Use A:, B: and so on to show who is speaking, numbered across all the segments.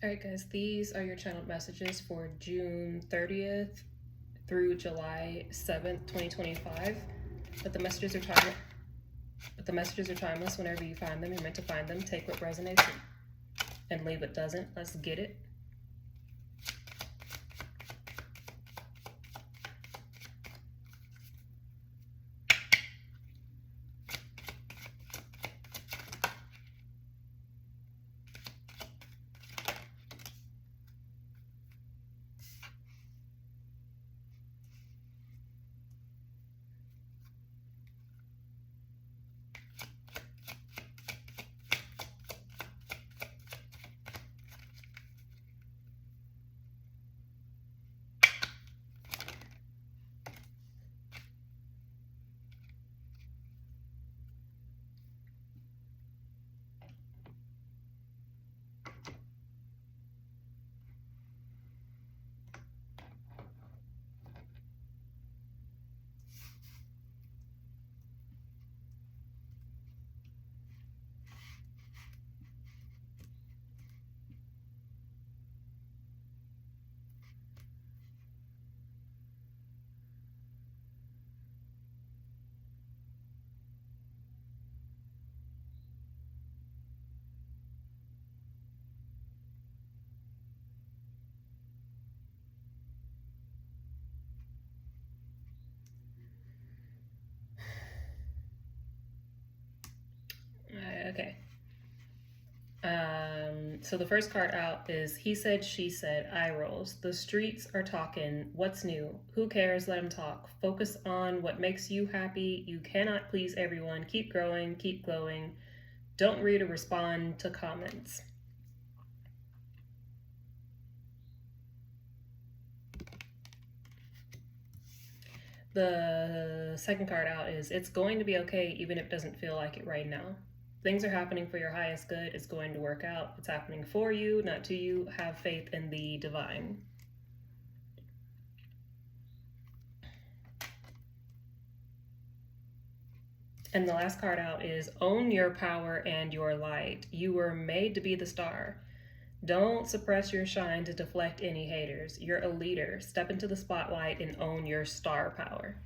A: All right, guys, these are your channeled messages for June 30th through July 7th, 2025. But the messages are timeless whenever you find them. You're meant to find them. Take what resonates and leave what doesn't. Let's get it. Okay. So the first card out is he said, she said, eye rolls. The streets are talking. What's new? Who cares? Let them talk. Focus on what makes you happy. You cannot please everyone. Keep growing. Keep glowing. Don't read or respond to comments. The second card out is it's going to be okay even if it doesn't feel like it right now. Things are happening for your highest good. It's going to work out. It's happening for you, not to you. Have faith in the divine. And the last card out is own your power and your light. You were made to be the star. Don't suppress your shine to deflect any haters. You're a leader. Step into the spotlight and own your star power.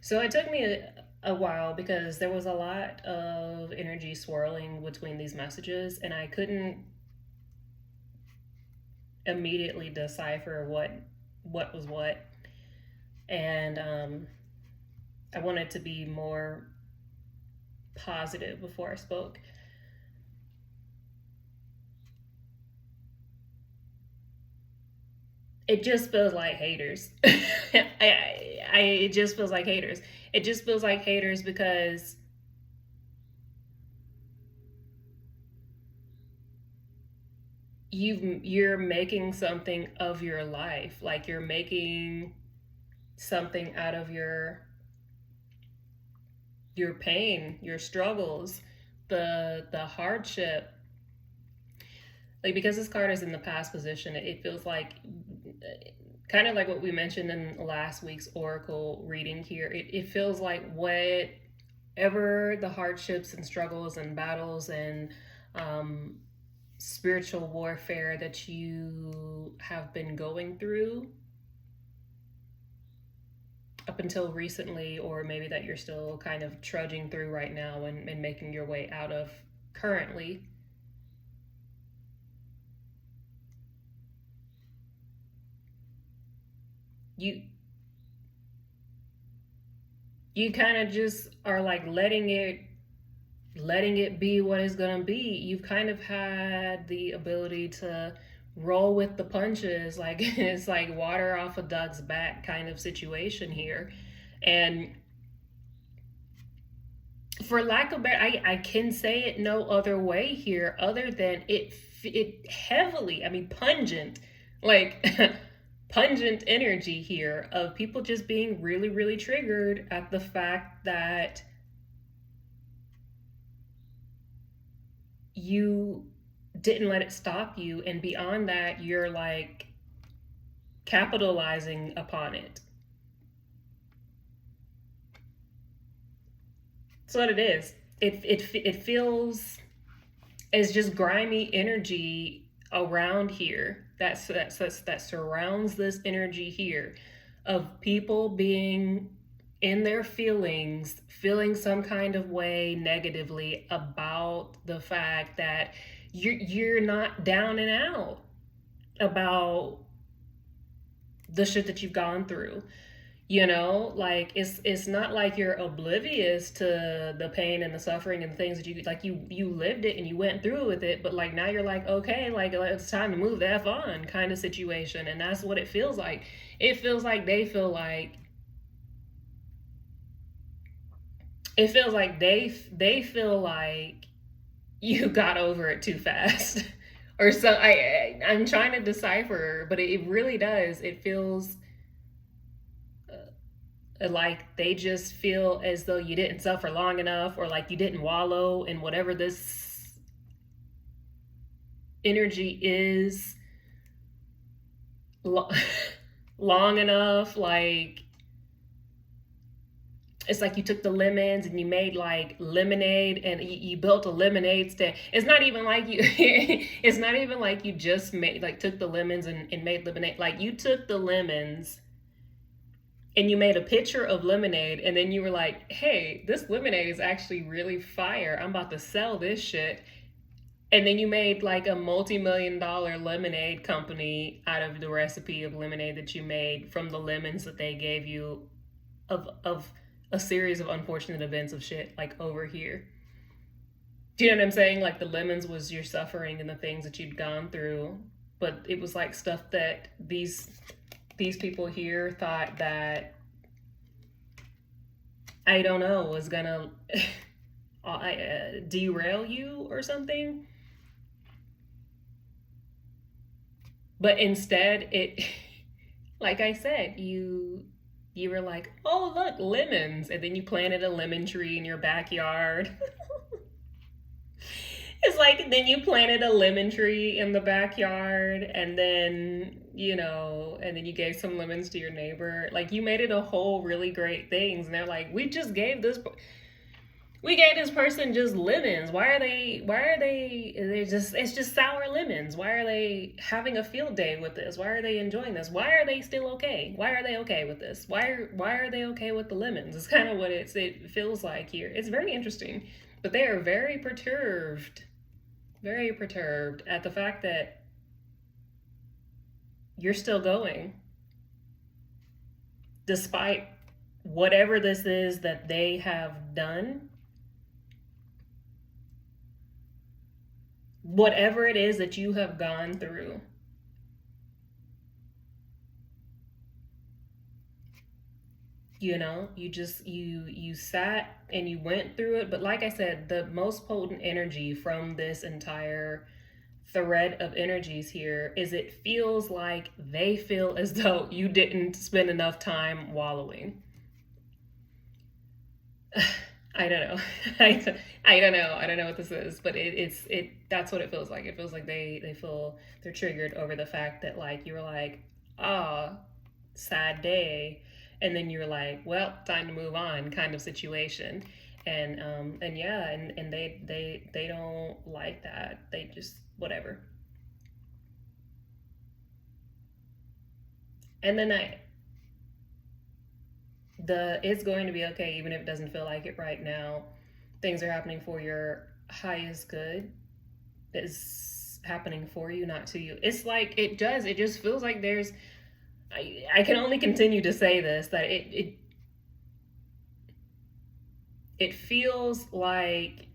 A: So it took me a while because there was a lot of energy swirling between these messages and I couldn't immediately decipher what was what. And I wanted to be more positive before I spoke. It just feels like haters. It just feels like haters. It just feels like haters because you're making something of your life. Like you're making something out of your pain, your struggles, the hardship. Like because this card is in the past position, it feels like kind of like what we mentioned in last week's oracle reading here. It feels like whatever the hardships and struggles and battles and spiritual warfare that you have been going through up until recently, or maybe that you're still kind of trudging through right now and making your way out of currently, you kind of just are like letting it be what it's gonna be. You've kind of had the ability to roll with the punches, like it's like water off a duck's back kind of situation here. And for lack of better, I can say it no other way here other than it heavily, I mean pungent, like pungent energy here of people just being really, really triggered at the fact that you didn't let it stop you, and beyond that you're like capitalizing upon it. That's what it is. it feels as just grimy energy around here that surrounds this energy here of people being in their feelings, feeling some kind of way negatively about the fact that you're not down and out about the shit that you've gone through. You know, like it's not like you're oblivious to the pain and the suffering and the things that you lived it and you went through with it, but like now you're like, okay, like it's time to move the F on kind of situation. And that's what it feels like. It feels like they feel like you got over it too fast. Or so I'm trying to decipher, but it really does. It feels like they just feel as though you didn't suffer long enough, or like you didn't wallow in whatever this energy is long enough. Like it's like you took the lemons and you made like lemonade, and you built a lemonade stand. It's not even like you it's not even like you just made like took the lemons and made lemonade. Like you took the lemons and you made a pitcher of lemonade, and then you were like, hey, this lemonade is actually really fire, I'm about to sell this shit. And then you made like a multi-million-dollar lemonade company out of the recipe of lemonade that you made from the lemons that they gave you of a series of unfortunate events of shit like over here. Do you know what I'm saying? Like the lemons was your suffering and the things that you'd gone through, but it was like stuff that these people here thought that, I don't know, was gonna derail you or something. But instead, it, like I said, you were like, oh look, lemons, and then you planted a lemon tree in your backyard. It's like then you planted a lemon tree in the backyard, and then and then you gave some lemons to your neighbor. Like you made it a whole really great things, and they're like, we gave this person just lemons. Why are they they're just, it's just sour lemons. Why are they having a field day with this? Why are they enjoying this? Why are they still okay? Why are they okay with this? Why are they okay with the lemons? It's kind of what it feels like here. It's very interesting, but they are very perturbed at the fact that you're still going despite whatever this is that they have done. Whatever it is that you have gone through, you sat and you went through it. But like I said, the most potent energy from this entire thread of energies here is it feels like they feel as though you didn't spend enough time wallowing. I don't know. I don't know. I don't know what this is, but it's that's what it feels like. It feels like they feel they're triggered over the fact that like you were like, ah, oh, sad day, and then you're like, well, time to move on kind of situation. And yeah, and they don't like that. They just whatever. And then it's going to be okay even if it doesn't feel like it right now. Things are happening for your highest good. It's happening for you, not to you. It's like it just feels like there's I can only continue to say this, that it feels like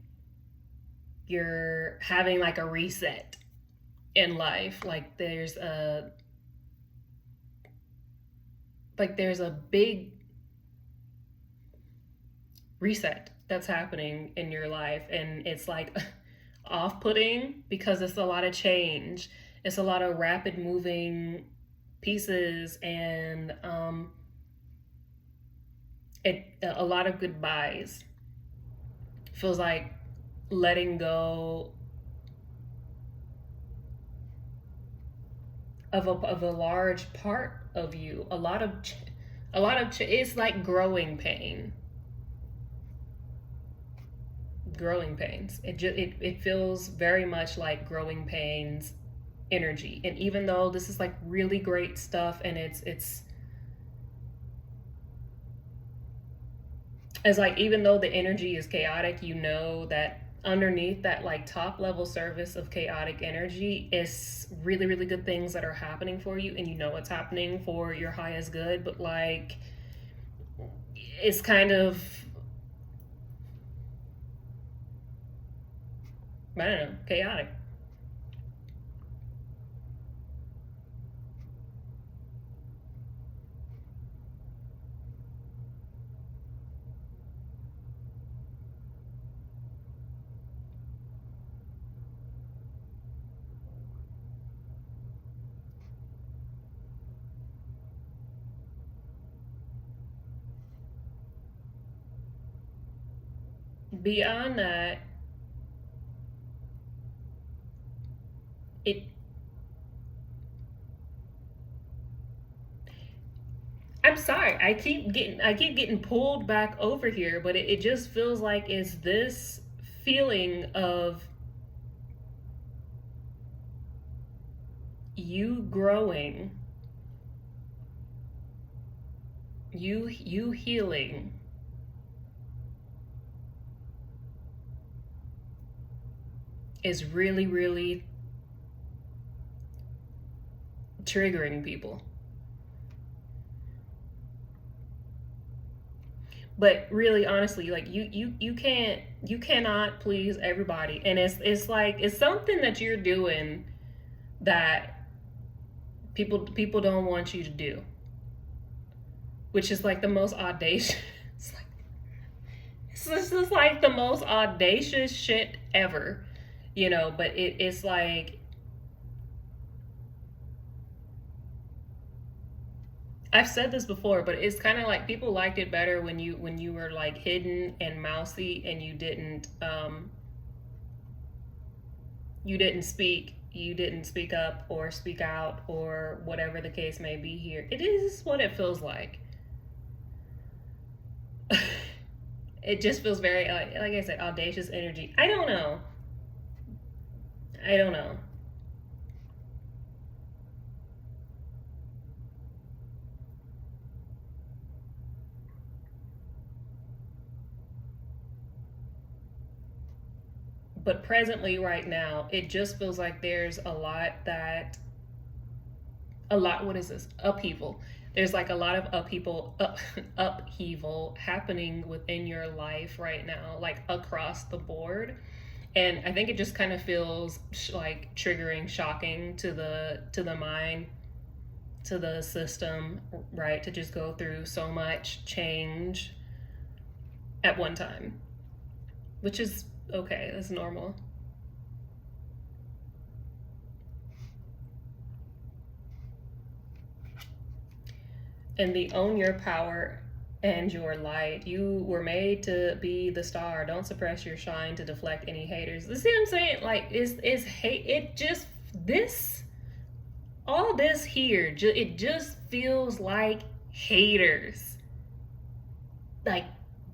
A: you're having like a reset in life. Like there's a big reset that's happening in your life, and it's like off-putting because it's a lot of change. It's a lot of rapid moving pieces, and a lot of goodbyes. Feels like letting go of a large part of you. A lot of it's like growing pain. growing pains. It feels very much like growing pains energy. And even though this is like really great stuff, and it's like, even though the energy is chaotic, you know that underneath that like top level service of chaotic energy is really, really good things that are happening for you, and you know it's happening for your highest good. But like, it's kind of, I don't know, chaotic. Beyond that, it I'm sorry. I keep getting pulled back over here, but it just feels like it's this feeling of you growing, you healing, is really, really triggering people. But really, honestly, like, you cannot please everybody. And it's like, it's something that you're doing that people don't want you to do, which is like the most audacious. This is like the most audacious shit ever, but it's like, I've said this before, but it's kind of like people liked it better when you were like hidden and mousy, and you didn't speak up or speak out, or whatever the case may be. Here it is what it feels like. It just feels very, like I said, audacious energy. I don't know. But presently, right now, it just feels like there's a lot, what is this, upheaval. There's like a lot of upheaval happening within your life right now, like across the board. And I think it just kind of feels like triggering, shocking to the mind, to the system, right? To just go through so much change at one time, which is okay. That's normal. And the own your power and your light. You were made to be the star. Don't suppress your shine to deflect any haters. You see what I'm saying? Like, is hate. It just, this, all this here, it just feels like haters, like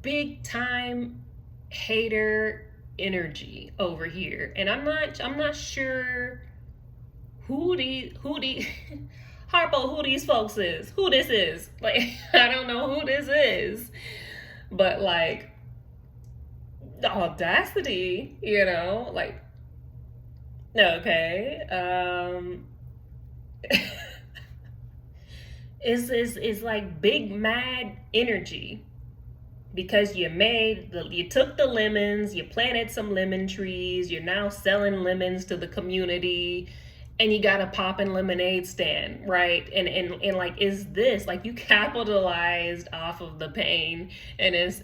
A: big time hater energy over here. And I'm not sure who the Harpo, who these folks is, who this is. Like, I don't know who this is, but like, the audacity, like, okay, is like big mad energy, because you took the lemons, you planted some lemon trees, you're now selling lemons to the community, and you got a poppin' lemonade stand, right? And like, is this like, you capitalized off of the pain, and is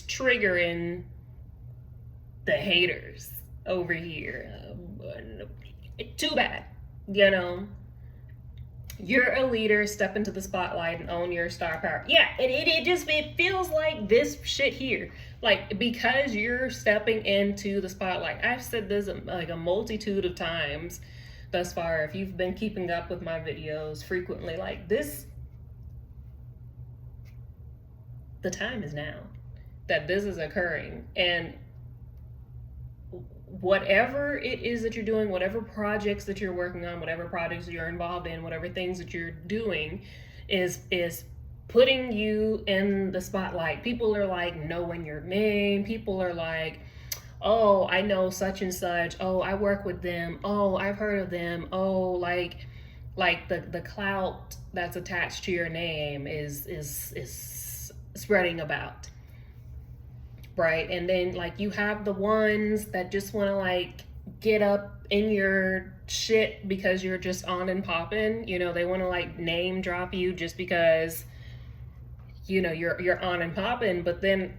A: triggering the haters over here. Too bad, you know. You're a leader, step into the spotlight and own your star power. Yeah, it feels like this shit here. Like, because you're stepping into the spotlight. I've said this like a multitude of times thus far. If you've been keeping up with my videos frequently, like this, the time is now. that this is occurring. And whatever it is that you're doing, whatever projects that you're working on, whatever projects you're involved in, whatever things that you're doing is putting you in the spotlight. People are like knowing your name. People are like, oh, I know such and such. Oh, I work with them. Oh, I've heard of them. Oh, like the clout that's attached to your name is spreading about, right? And then like you have the ones that just want to like get up in your shit because you're just on and popping. You know, they want to like name drop you just because you know you're on and popping. But then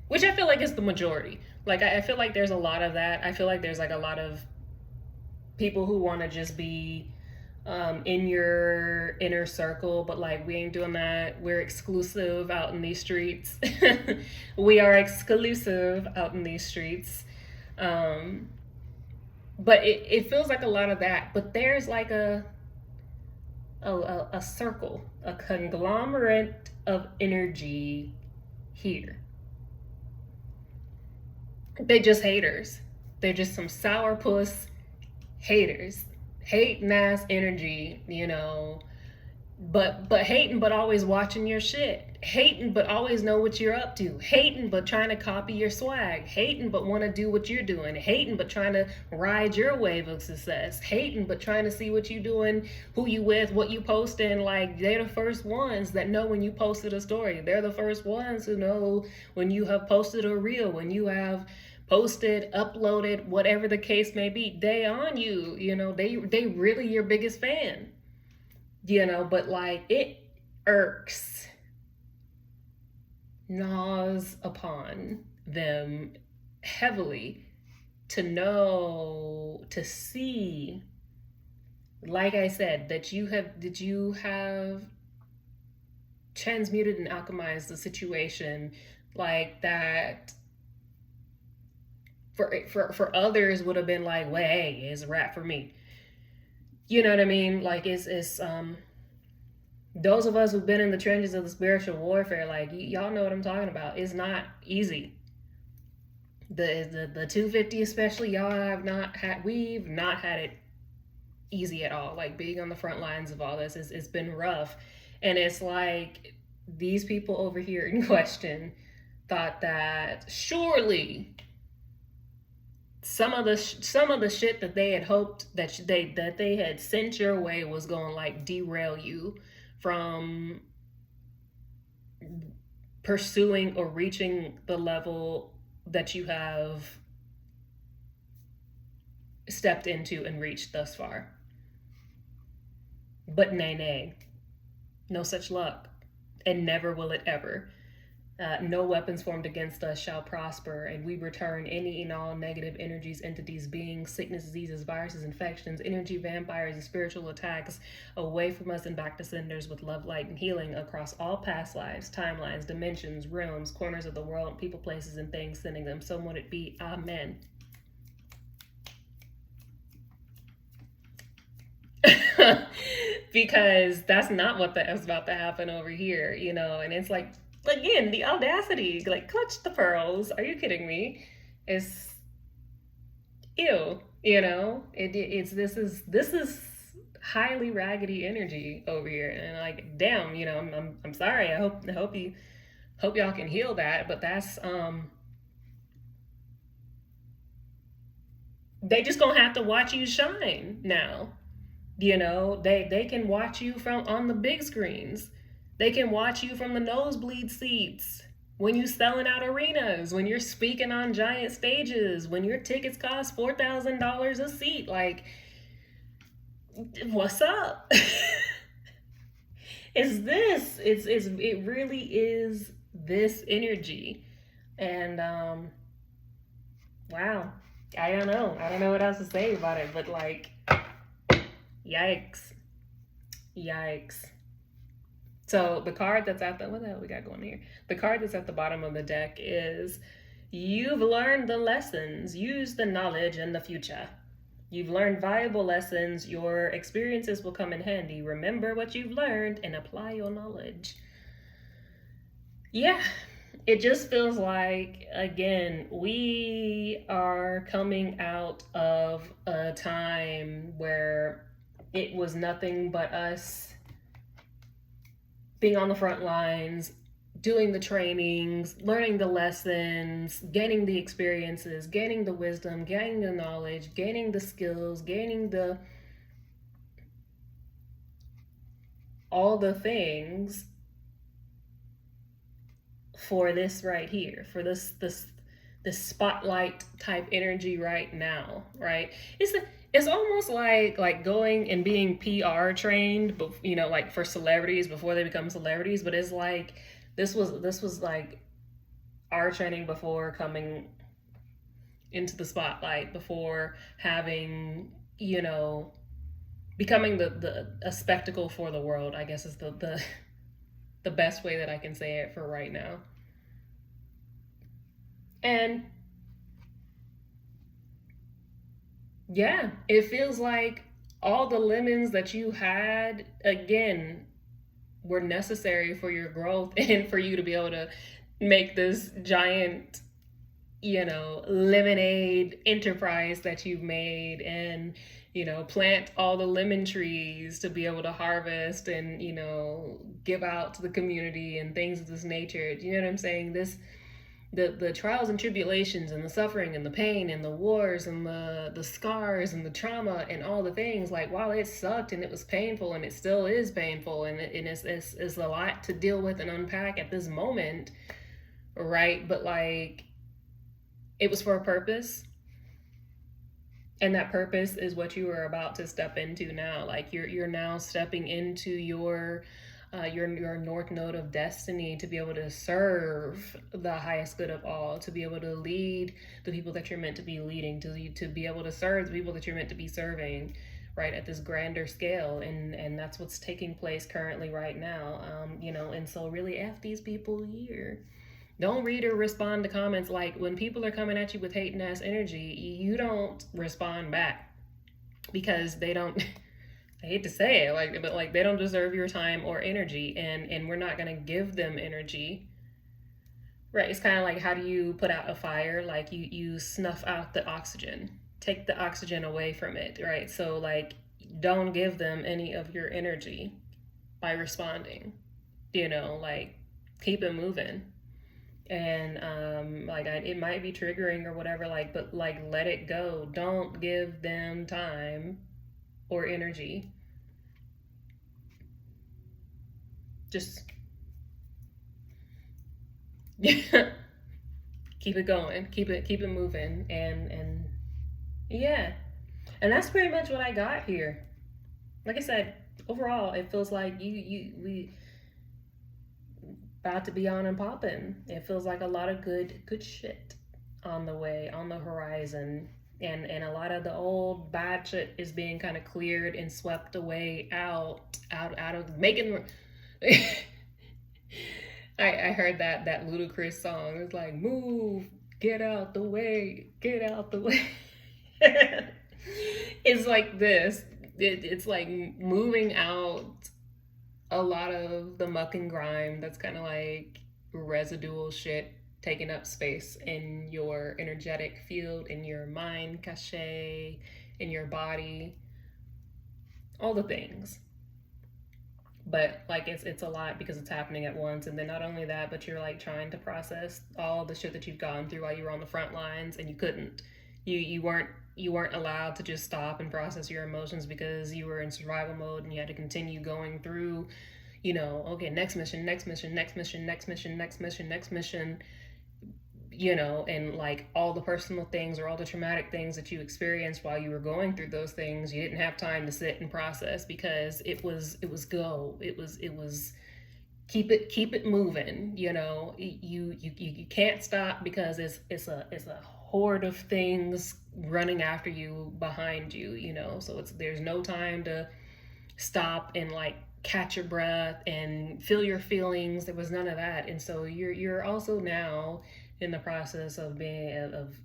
A: which I feel like is the majority. Like I feel like there's a lot of that. I feel like there's like a lot of people who want to just be in your inner circle, but like we ain't doing that. We're exclusive out in these streets. We are exclusive out in these streets. But it feels like a lot of that. But there's like a circle, a conglomerate of energy here. They just haters. They're just some sourpuss haters. Hating ass energy, you know. But hating but always watching your shit. Hating but always know what you're up to. Hating but trying to copy your swag. Hating but want to do what you're doing. Hating but trying to ride your wave of success. Hating but trying to see what you doing, who you with, what you posting. Like they're the first ones that know when you posted a story. They're the first ones who know when you have posted a reel, when you have posted, uploaded, whatever the case may be. They on you, you know, they really your biggest fan, you know. But like it irks, gnaws upon them heavily to know, to see, like I said, that you have transmuted and alchemized the situation, like that for others would have been like, well, hey, it's a wrap for me. You know what I mean? Like it's those of us who've been in the trenches of the spiritual warfare, like y'all know what I'm talking about. It's not easy. The 250 especially, we've not had it easy at all. Like being on the front lines of all this it's been rough. And it's like these people over here in question thought that surely some of the shit that they had hoped that they had sent your way was going to like derail you from pursuing or reaching the level that you have stepped into and reached thus far. But nay, no such luck, and never will it ever. No weapons formed against us shall prosper, and we return any and all negative energies, entities, beings, sickness, diseases, viruses, infections, energy, vampires, and spiritual attacks away from us and back to senders with love, light, and healing across all past lives, timelines, dimensions, realms, corners of the world, people, places, and things, sending them. So would it be. Amen. Because that's not what is about to happen over here, you know. And it's like, again, the audacity, like clutch the pearls. Are you kidding me? It's ew, you know. This is highly raggedy energy over here, and like, damn, you know. I'm sorry. I hope y'all can heal that, but that's they just gonna have to watch you shine now. You know, they can watch you from on the big screens. They can watch you from the nosebleed seats when you selling out arenas, when you're speaking on giant stages, when your tickets cost $4,000 a seat. Like, what's up? It really is this energy. And wow. I don't know what else to say about it, but like, yikes. So the card that's at what the hell we got going here? The card that's at the bottom of the deck is, you've learned the lessons, use the knowledge in the future. You've learned valuable lessons, your experiences will come in handy. Remember what you've learned and apply your knowledge. Yeah, it just feels like, again, we are coming out of a time where it was nothing but us being on the front lines, doing the trainings, learning the lessons, gaining the experiences, gaining the wisdom, gaining the knowledge, gaining the skills, gaining the all the things for this right here, for this spotlight type energy right now, right? It's almost like going and being PR trained, but like for celebrities before they become celebrities. But it's like this was like our training before coming into the spotlight, before having becoming the a spectacle for the world. I guess is the best way that I can say it for right now. And yeah, it feels like all the lemons that you had, again, were necessary for your growth and for you to be able to make this giant, lemonade enterprise that you've made, and, plant all the lemon trees to be able to harvest and, give out to the community and things of this nature. Do you know what I'm saying? The trials and tribulations and the suffering and the pain and the wars and the scars and the trauma and all the things, like, while it sucked and it was painful and it still is painful, and it's a lot to deal with and unpack at this moment, right? But like, it was for a purpose, and that purpose is what you are about to step into now. Like, you're now stepping into your north node of destiny, to be able to serve the highest good of all, to be able to lead the people that you're meant to be leading, to be able to serve the people that you're meant to be serving, right, at this grander scale. And that's what's taking place currently right now. And so really F these people here. Don't read or respond to comments. Like, when people are coming at you with hating ass energy, you don't respond back, because they don't I hate to say it, but like, they don't deserve your time or energy, and we're not gonna give them energy. Right? It's kind of like, how do you put out a fire? Like, you snuff out the oxygen, take the oxygen away from it, right? So like, don't give them any of your energy by responding. Like, keep it moving. And it might be triggering or whatever, like, but like, let it go. Don't give them time or energy. Just keep it going, keep it moving, and yeah. And that's pretty much what I got here. Like I said, overall, it feels like we about to be on and popping. It feels like a lot of good shit on the way, on the horizon. And a lot of the old bad shit is being kind of cleared and swept away, out of making I heard that Ludacris song. It's like, move, get out the way, get out the way. It's like this. It's like moving out a lot of the muck and grime that's kind of like residual shit taking up space in your energetic field, in your mind cachet, in your body, all the things. But like, it's a lot because it's happening at once. And then not only that, but you're like trying to process all the shit that you've gone through while you were on the front lines, and you couldn't. You weren't allowed to just stop and process your emotions, because you were in survival mode, and you had to continue going through, okay, next mission, next mission, next mission, next mission, next mission, next mission, and like, all the personal things or all the traumatic things that you experienced while you were going through those things, you didn't have time to sit and process, because it was keep it moving. You can't stop, because it's a horde of things running after you, behind you. So there's no time to stop and like catch your breath and feel your feelings. There was none of that. And so you're also now in the process of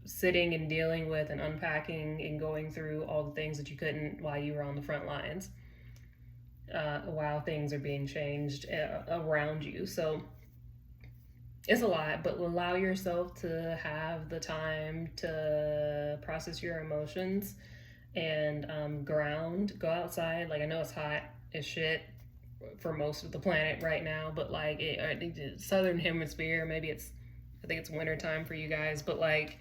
A: sitting and dealing with and unpacking and going through all the things that you couldn't while you were on the front lines, while things are being changed around you. So it's a lot, but allow yourself to have the time to process your emotions and ground. Go outside. Like, I know it's hot as shit for most of the planet right now, but like I think the southern hemisphere, maybe I think it's winter time for you guys, but like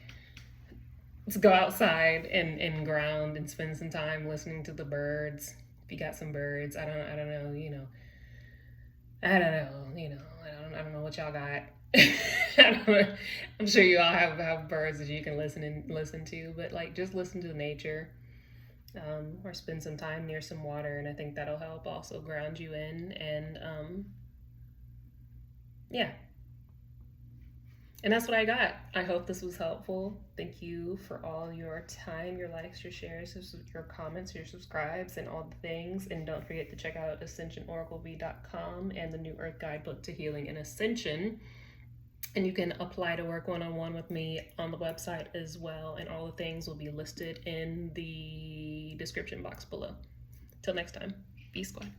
A: let's go outside and ground and spend some time listening to the birds. If you got some birds, I don't know, I don't know, I don't know what y'all got. I'm sure you all have birds that you can listen to, but like just listen to nature, or spend some time near some water, and I think that'll help also ground you in. And yeah, and that's what I got. I hope this was helpful. Thank you for all your time, your likes, your shares, your comments, your subscribes, and all the things. And don't forget to check out ascensionoracleb.com and the New Earth Guidebook to Healing and Ascension. And you can apply to work one-on-one with me on the website as well. And all the things will be listed in the description box below. Till next time, be squad.